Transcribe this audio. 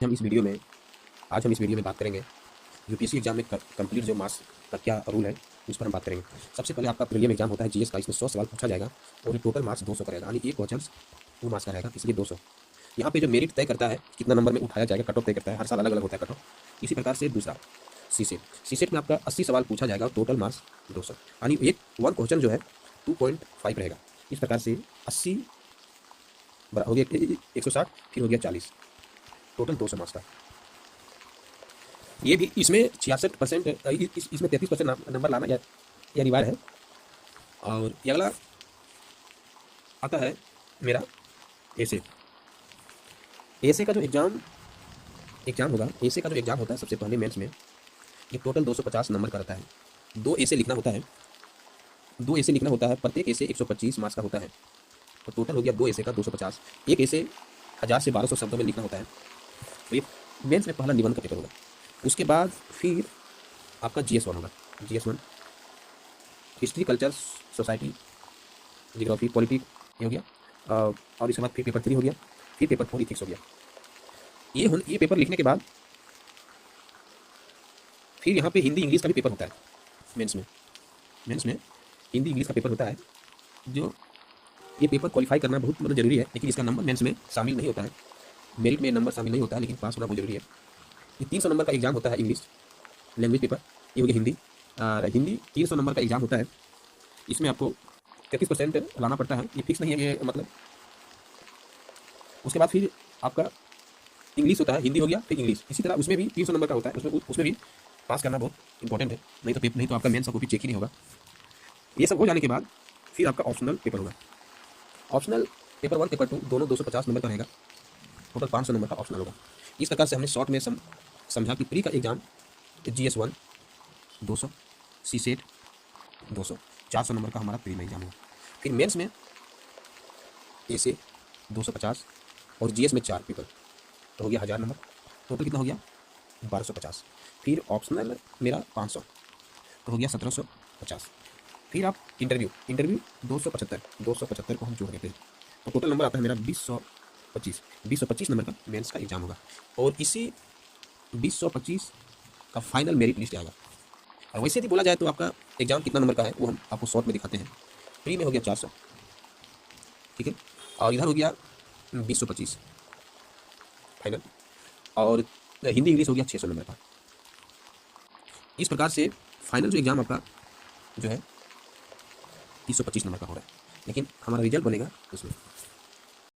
हम इस वीडियो में आज हम इस वीडियो में बात करेंगे यूपीएससी एग्जाम में कंप्लीट जो मार्क्स का क्या रूल है उस पर हम बात करेंगे। सबसे पहले आपका प्रीलिम एग्जाम होता है जीएस का, इसमें 100 सवाल पूछा जाएगा और टोटल मार्क्स 200 का रहेगा, यानी एक क्वेश्चन 2 मार्क्स का रहेगा, इसलिए 200। यहाँ पे जो मेरिट तय करता है कितना नंबर में उठाया जाएगा, कट ऑफ तय करता है, हर साल अलग अलग होता है कट ऑफ। इसी प्रकार से दूसरा सी सेट में आपका 80 सवाल पूछा जाएगा और टोटल मार्क्स 200, यानी एक वन क्वेश्चन जो है 2.5 रहेगा। इस प्रकार से 80 हो गया 160, फिर हो गया 40, टोटल 200 मार्क्स का। ये भी इसमें 66%, इसमें 33% नंबर लाना या अनिवार्य है। और ये अगला आता है मेरा एसे का जो एग्जाम होगा, एसे का जो एग्जाम होता है सबसे पहले मेंस में, ये टोटल 250 नंबर का रहता है। 2 एसे लिखना होता है, प्रत्येक एसे 125 मार्क्स का होता है, तो टोटल हो गया 2 एसे का 250। एक एसे 1000 से 1200 शब्दों में लिखना होता है। तो ये मेंस में पहला निबंध का पेपर होगा। उसके बाद फिर आपका GS1 होगा। GS1 history, culture, society, geography, politic, ये हो गया। और इसके बाद फिर पेपर 3 हो गया, फिर पेपर 4 इथिक्स हो गया। ये पेपर लिखने के बाद फिर यहाँ पे हिंदी इंग्लिश का भी पेपर होता है मेंस में हिंदी इंग्लिश का पेपर होता है। जो ये पेपर क्वालिफाई करना बहुत मतलब जरूरी है, लेकिन इसका नंबर मेंस में शामिल नहीं होता है, मेरिट में नंबर शामिल नहीं होता है, लेकिन पास होना बहुत जरूरी है। ये 300 नंबर का एग्जाम होता है इंग्लिश लैंग्वेज पेपर, ये हो गया हिंदी। हिंदी 300 नंबर का एग्जाम होता है, इसमें आपको 33% लाना पड़ता है, ये फिक्स नहीं है ये मतलब। उसके बाद फिर आपका इंग्लिश होता है, हिंदी हो गया फिर इंग्लिश, इसी तरह उसमें भी 300 नंबर का होता है, उसमें भी पास करना बहुत इंपॉर्टेंट है, नहीं तो आपका मेंस का कॉपी चेक ही नहीं होगा। ये सब हो जाने के बाद फिर आपका ऑप्शनल पेपर होगा। ऑप्शनल पेपर 1 पेपर 2 दोनों 250 नंबर का रहेगा, टोटल 500 नंबर का ऑप्शनल होगा। इस प्रकार से हमने शॉर्ट में समझा कि प्री का एग्जाम GS1 200, सी सेट 200, 400 नंबर का हमारा प्री में एग्जाम होगा। फिर मेंस में एसे 250 और जीएस में 4 पेपर, तो हो गया 1000 नंबर, टोटल कितना हो गया 1250। फिर ऑप्शनल मेरा 500, तो हो गया 1750। फिर आप इंटरव्यू 275 को हम जोड़ देते हैं, तो टोटल नंबर आता है मेरा 2025 नंबर का मेंस का एग्जाम होगा। और इसी 2025 का फाइनल मेरिट लिस्ट आएगा। और वैसे यदि बोला जाए तो आपका एग्जाम कितना नंबर का है वो हम आपको शॉर्ट में दिखाते हैं। प्री में हो गया 400, ठीक है, और इधर हो गया 2025 फाइनल, और हिंदी इंग्लिश हो गया 600 नंबर का। इस प्रकार से फाइनल जो एग्जाम आपका जो है 325 नंबर का हो रहा है, लेकिन हमारा रिजल्ट बनेगा उसमें